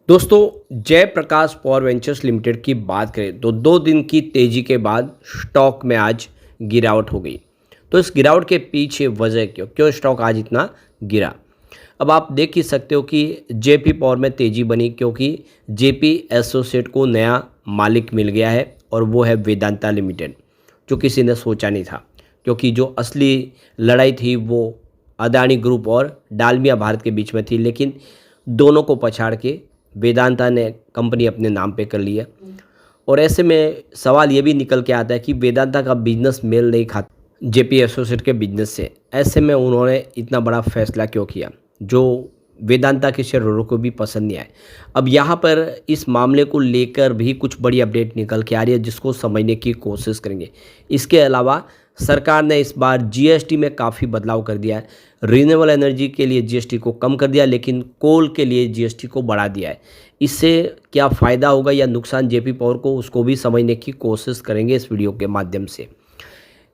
दोस्तों Jayaprakash power ventures limited की बात करें तो 2 दिन की तेजी के बाद स्टॉक में आज गिरावट हो गई। तो इस गिरावट के पीछे वजह क्यों क्यों स्टॉक आज इतना गिरा। अब आप देख ही सकते हो कि जेपी पावर में तेजी बनी क्योंकि जेपी एसोसिएट को नया मालिक मिल गया है और वो है वेदांता लिमिटेड, जो किसी ने सोचा नहीं था। क्योंकि जो असली लड़ाई थी वो अदानी ग्रुप और डालमिया भारत के बीच में थी, लेकिन दोनों को पछाड़ के वेदांता ने कंपनी अपने नाम पे कर ली है। और ऐसे में सवाल ये भी निकल के आता है कि वेदांता का बिजनेस मेल नहीं खाता जेपी एसोसिएट के बिजनेस से। ऐसे में उन्होंने इतना बड़ा फैसला क्यों किया जो वेदांता के शेयरहोल्डर को भी पसंद नहीं आए। अब यहाँ पर इस मामले को लेकर भी कुछ बड़ी अपडेट निकल के आ रही है जिसको समझने की कोशिश करेंगे। इसके अलावा सरकार ने इस बार जीएसटी में काफ़ी बदलाव कर दिया है। रिन्यूएबल एनर्जी के लिए जीएसटी को कम कर दिया, लेकिन कोल के लिए जीएसटी को बढ़ा दिया है। इससे क्या फ़ायदा होगा या नुकसान जेपी पावर को, उसको भी समझने की कोशिश करेंगे इस वीडियो के माध्यम से।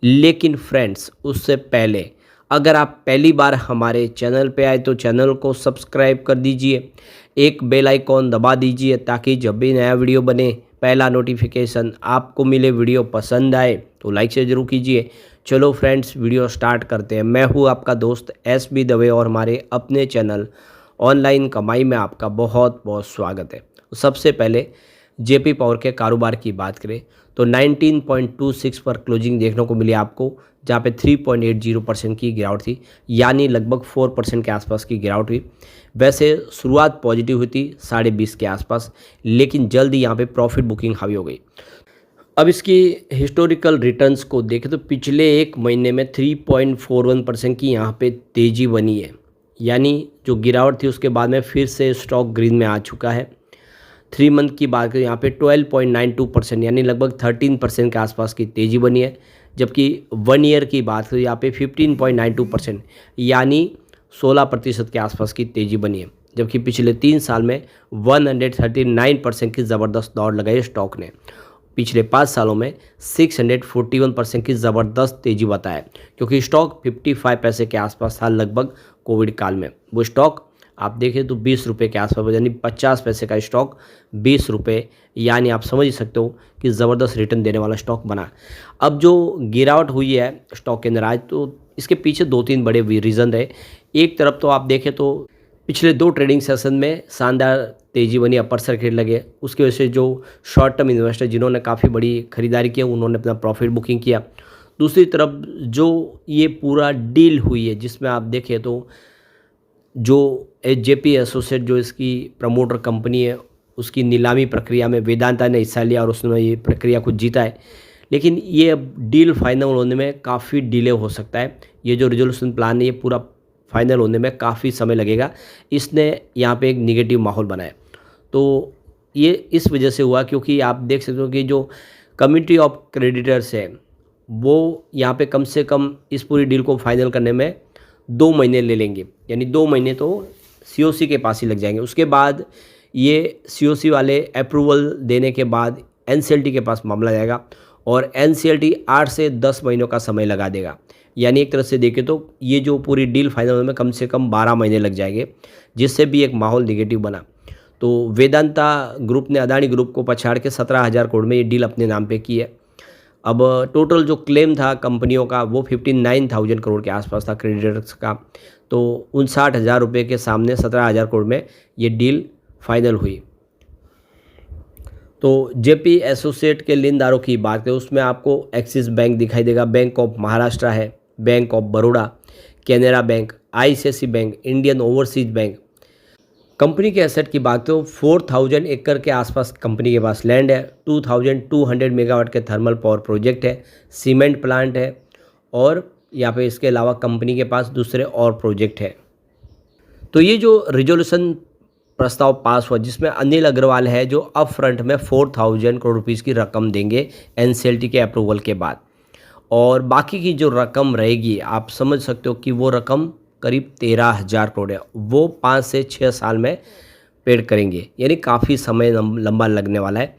लेकिन फ्रेंड्स, उससे पहले अगर आप पहली बार हमारे चैनल पे आए तो चैनल को सब्सक्राइब कर दीजिए, एक बेल आइकॉन दबा दीजिए ताकि जब भी नया वीडियो बने पहला नोटिफिकेशन आपको मिले। वीडियो पसंद आए तो लाइक से ज़रूर कीजिए। चलो फ्रेंड्स, वीडियो स्टार्ट करते हैं। मैं हूँ आपका दोस्त एस बी दवे और हमारे अपने चैनल ऑनलाइन कमाई में आपका बहुत बहुत स्वागत है। सबसे पहले जेपी पावर के कारोबार की बात करें तो 19.26 पर क्लोजिंग देखने को मिली आपको, जहाँ पे 3.80% की गिरावट थी, यानी लगभग 4% के आसपास की गिरावट हुई। वैसे शुरुआत पॉजिटिव हुई थी 20.5 के आसपास, लेकिन जल्द ही यहाँ पे प्रॉफिट बुकिंग हावी हो गई। अब इसकी हिस्टोरिकल रिटर्न्स को देखें तो पिछले एक महीने में 3.41% की यहाँ पे तेज़ी बनी है, यानी जो गिरावट थी उसके बाद में फिर से स्टॉक ग्रीन में आ चुका है। 3 मंथ की बात करें यहाँ पे 12.92% यानी लगभग 13% के आसपास की तेज़ी बनी है। जबकि 1 ईयर की बात करें यहाँ पे 15.92% यानी 16% के आसपास की तेज़ी बनी है। जबकि पिछले 3 साल में 139% की ज़बरदस्त दौड़ लगाई स्टॉक ने। पिछले 5 सालों में 641% की ज़बरदस्त तेज़ी बताया, क्योंकि स्टॉक 55 पैसे के आसपास था लगभग कोविड काल में। वो स्टॉक आप देखें तो 20 रुपये के आसपास, यानी 50 पैसे का स्टॉक 20 रुपये, यानी आप समझ सकते हो कि ज़बरदस्त रिटर्न देने वाला स्टॉक बना। अब जो गिरावट हुई है स्टॉक के अंदर आज, तो इसके पीछे 2-3 बड़े रीज़न रहे। एक तरफ तो आप देखें तो पिछले 2 ट्रेडिंग सेशन में शानदार तेज़ी बनी, अपर सर्किट लगे, उसकी वजह से जो शॉर्ट टर्म इन्वेस्टर जिन्होंने काफ़ी बड़ी खरीदारी की उन्होंने अपना प्रॉफिट बुकिंग किया। दूसरी तरफ जो ये पूरा डील हुई है जिसमें आप देखें तो जो जेपी एसोसिएट जो इसकी प्रमोटर कंपनी है, उसकी नीलामी प्रक्रिया में वेदांता ने हिस्सा लिया और उसने ये प्रक्रिया को जीता है। लेकिन ये अब डील फाइनल होने में काफ़ी डिले हो सकता है। ये जो रिजोल्यूशन प्लान है ये पूरा फाइनल होने में काफ़ी समय लगेगा। इसने यहाँ पे एक निगेटिव माहौल बनाया। तो ये इस वजह से हुआ क्योंकि आप देख सकते हो कि जो कमिटी ऑफ क्रेडिटर्स है वो यहाँ पे कम से कम इस पूरी डील को फाइनल करने में 2 महीने ले लेंगे, यानी 2 महीने तो सीओसी के पास ही लग जाएंगे। उसके बाद ये सीओसी वाले अप्रूवल देने के बाद एनसीएलटी के पास मामला जाएगा और एनसीएलटी 8 से 10 महीनों का समय लगा देगा। यानी एक तरह से देखें तो ये जो पूरी डील फाइनल होने में कम से कम 12 महीने लग जाएंगे, जिससे भी एक माहौल निगेटिव बना। तो वेदांता ग्रुप ने अदानी ग्रुप को पछाड़ के 17,000 करोड़ में ये डील अपने नाम पे की है। अब टोटल जो क्लेम था कंपनियों का वो 59,000 करोड़ के आसपास था क्रेडिटर्स का। तो 59,000 रुपये के सामने 17,000 करोड़ में ये डील फाइनल हुई। तो जेपी एसोसिएट के लेनदारों की बात करें उसमें आपको एक्सिस बैंक दिखाई देगा, बैंक ऑफ महाराष्ट्र है, bank of Baroda, Canara bank, ICICI bank, Indian overseas bank. Company के एसेट की बात करें तो 4,000 एकड़ के आसपास कंपनी के पास लैंड है, 2,200 मेगावाट के थर्मल पावर प्रोजेक्ट है, सीमेंट प्लांट है और यहाँ पे इसके अलावा कंपनी के पास दूसरे और प्रोजेक्ट है। तो ये जो रिजोल्यूशन प्रस्ताव पास हुआ जिसमें अनिल अग्रवाल है जो अप फ्रंट में 4,000 करोड़ रुपीज़ की रकम देंगे एनसीएलटी के अप्रूवल के बाद, और बाकी की जो रकम रहेगी आप समझ सकते हो कि वो रकम करीब 13,000 करोड़ है। वो 5 से 6 साल में पेड करेंगे, यानी काफ़ी समय लंबा लगने वाला है।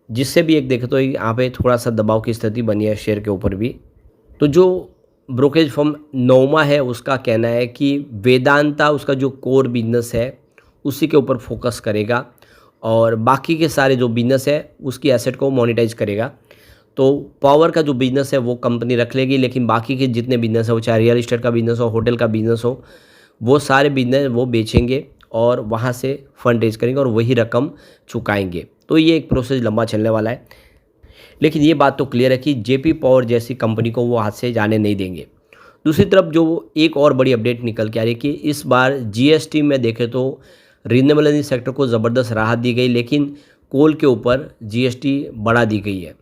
जिससे भी एक देखें तो यहाँ पे थोड़ा सा दबाव की स्थिति बनी है शेयर के ऊपर भी। तो जो ब्रोकरेज फर्म नोमा है उसका कहना है कि वेदांता उसका जो कोर बिजनेस है उसी के ऊपर फोकस करेगा और बाकी के सारे जो बिजनेस है उसकी एसेट को मोनेटाइज करेगा। तो पावर का जो बिज़नेस है वो कंपनी रख लेगी, लेकिन बाकी के जितने बिज़नेस है, वो चाहे रियल एस्टेट का बिज़नेस हो, होटल का बिज़नेस हो, वो सारे बिज़नेस वो बेचेंगे और वहाँ से फंड रेज करेंगे और वही रकम चुकाएंगे। तो ये एक प्रोसेस लंबा चलने वाला है, लेकिन ये बात तो क्लियर है कि जेपी पावर जैसी कंपनी को वो हाथ से जाने नहीं देंगे। दूसरी तरफ जो एक और बड़ी अपडेट निकल के आ रही है कि इस बार जीएसटी में देखें तो रिन्यूएबल एनर्जी सेक्टर को ज़बरदस्त राहत दी गई, लेकिन कोल के ऊपर जीएसटी बढ़ा दी गई है।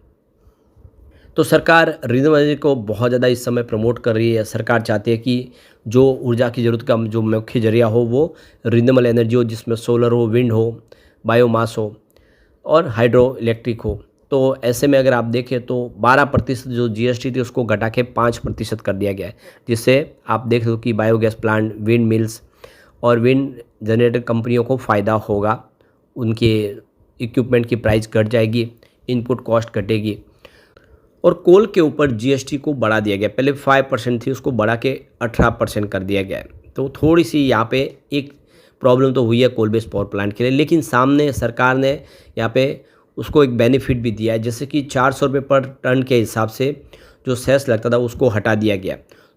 तो सरकार रिन्यूएबल एनर्जी को बहुत ज़्यादा इस समय प्रमोट कर रही है। सरकार चाहती है कि जो ऊर्जा की ज़रूरत का जो मुख्य जरिया हो वो रिन्यूएबल एनर्जी हो, जिसमें सोलर हो, विंड हो, बायोमास हो और हाइड्रो इलेक्ट्रिक हो। तो ऐसे में अगर आप देखें तो 12% जो जीएसटी थी उसको घटा के 5% कर दिया गया है, जिससे आप देख लो कि बायोगैस प्लांट, विंड मिल्स और विंड जनरेटर कंपनियों को फ़ायदा होगा। उनके इक्विपमेंट की प्राइस घट जाएगी, इनपुट कॉस्ट घटेगी। और कोल के ऊपर जीएसटी को बढ़ा दिया गया, पहले 5% थी उसको बढ़ा के 18% कर दिया गया है। तो थोड़ी सी यहाँ पे एक प्रॉब्लम तो हुई है कोल बेस्ड पावर प्लांट के लिए, लेकिन सामने सरकार ने यहाँ पे उसको एक बेनिफिट भी दिया है, जैसे कि 400 रुपये पर टन के हिसाब से जो सेस लगता था उसको हटा दिया गया।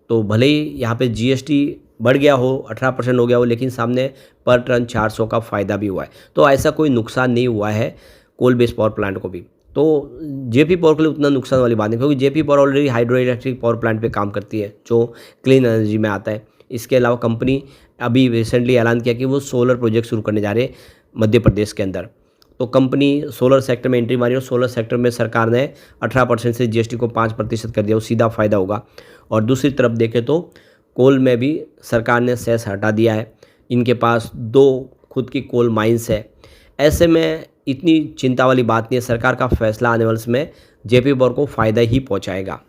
तो भले ही यहाँ पे जीएसटी बढ़ गया हो, 18% हो गया हो, लेकिन सामने पर टन 400 का फ़ायदा भी हुआ है। तो ऐसा कोई नुकसान नहीं हुआ है कोल बेस्ड पावर प्लांट को भी। तो जेपी पावर के लिए उतना नुकसान वाली बात नहीं, क्योंकि JP power already hydro electric power plant पे काम करती है जो क्लीन एनर्जी में आता है। इसके अलावा कंपनी अभी रिसेंटली ऐलान किया कि वो सोलर प्रोजेक्ट शुरू करने जा रहे हैं मध्य प्रदेश के अंदर। तो कंपनी सोलर सेक्टर में एंट्री मारी और सोलर सेक्टर में सरकार ने 18% से जीएसटी को 5% कर दिया, वो सीधा फ़ायदा होगा। और दूसरी तरफ देखें तो कोल में भी सरकार ने सेस हटा दिया है। इनके पास 2 खुद की कोल माइंस है। ऐसे में इतनी चिंता वाली बात नहीं है, सरकार का फैसला आने वाले समय जेपी पावर को फ़ायदा ही पहुंचाएगा।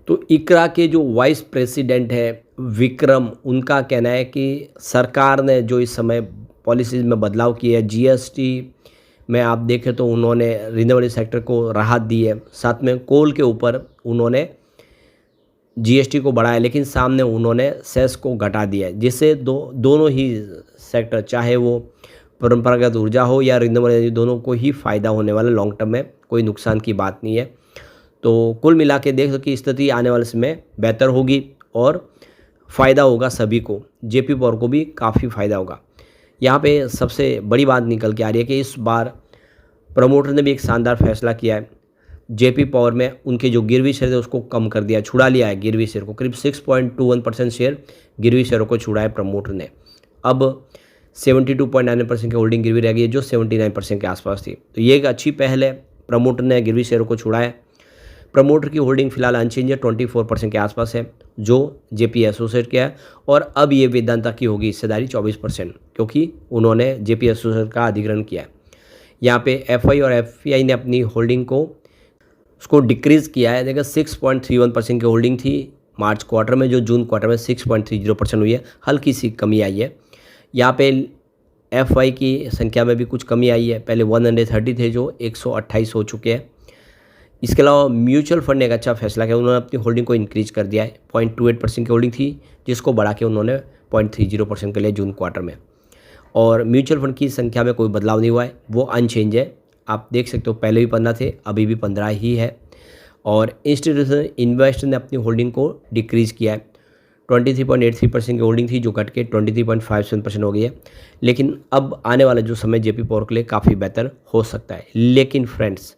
तो इकरा के जो वाइस प्रेसिडेंट है विक्रम, उनका कहना है कि सरकार ने जो इस समय पॉलिसीज़ में बदलाव किया है, जीएसटी में आप देखें तो उन्होंने रिन्यूएबल सेक्टर को राहत दी है, साथ में कोल के ऊपर उन्होंने जीएसटी को बढ़ाया, लेकिन सामने उन्होंने सेस को घटा दिया है, जिससे दोनों ही सेक्टर, चाहे वो परंपरागत ऊर्जा हो या रिन्यूएबल एनर्जी, दोनों को ही फ़ायदा होने वाला, लॉन्ग टर्म में कोई नुकसान की बात नहीं है। तो कुल मिला के देख लो कि स्थिति आने वाले समय बेहतर होगी और फ़ायदा होगा सभी को, जेपी पावर को भी काफ़ी फ़ायदा होगा। यहाँ पे सबसे बड़ी बात निकल के आ रही है कि इस बार प्रमोटर ने भी एक शानदार फैसला किया है। जेपी पावर में उनके जो गिरवी शेयर थे उसको कम कर दिया, छुड़ा लिया है गिरवी शेयर को, करीब 6.21% शेयर गिरवी शेयरों को छुड़ा है प्रमोटर ने। अब 72.9% की होल्डिंग गिरवी रह गई है, जो 79% के आसपास थी। तो ये एक अच्छी पहल है, प्रमोटर ने गिरवी शेयरों को छुड़ा है। प्रमोटर की होल्डिंग फिलहाल अनचेंज है, 24% के आसपास है, जो जेपी एसोसिएट का है। और अब ये वेदांता की होगी हिस्सेदारी 24%, क्योंकि उन्होंने जेपी एसोसिएट का अधिग्रहण किया है। यहाँ पे एफआई और एफपीआई ने अपनी होल्डिंग को उसको डिक्रीज़ किया है। देखिए 6.31% की होल्डिंग थी मार्च क्वार्टर में, जो जून क्वार्टर में 6.30% हुई है, हल्की सी कमी आई है। यहाँ पे एफआई की संख्या में भी कुछ कमी आई है, पहले 130 थे जो 128 हो चुके हैं। इसके अलावा म्यूचुअल फंड ने एक अच्छा फैसला किया, उन्होंने अपनी होल्डिंग को इंक्रीज कर दिया है। 0.28% की होल्डिंग थी जिसको बढ़ा के उन्होंने 0.30% के लिए जून क्वार्टर में। और म्यूचुअल फंड की संख्या में कोई बदलाव नहीं हुआ है, वो अनचेंज है। आप देख सकते हो पहले भी 15 थे, अभी भी 15 ही है। और इंस्टीट्यूशनल इन्वेस्टर ने अपनी होल्डिंग को डिक्रीज़ किया है, 23.83% की होल्डिंग थी जो घट के 23.57% हो गई है। लेकिन अब आने वाला जो समय जेपी पावर के लिए काफ़ी बेहतर हो सकता है। लेकिन फ्रेंड्स,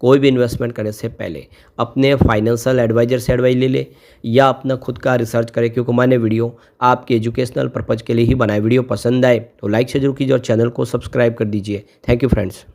कोई भी इन्वेस्टमेंट करने से पहले अपने फाइनेंशियल एडवाइजर से एडवाइस ले ले या अपना खुद का रिसर्च करें, क्योंकि मैंने वीडियो आपके एजुकेशनल पर्पज़ के लिए ही बनाए। वीडियो पसंद आए तो लाइक से जरूर कीजिए और चैनल को सब्सक्राइब कर दीजिए। Thank you friends.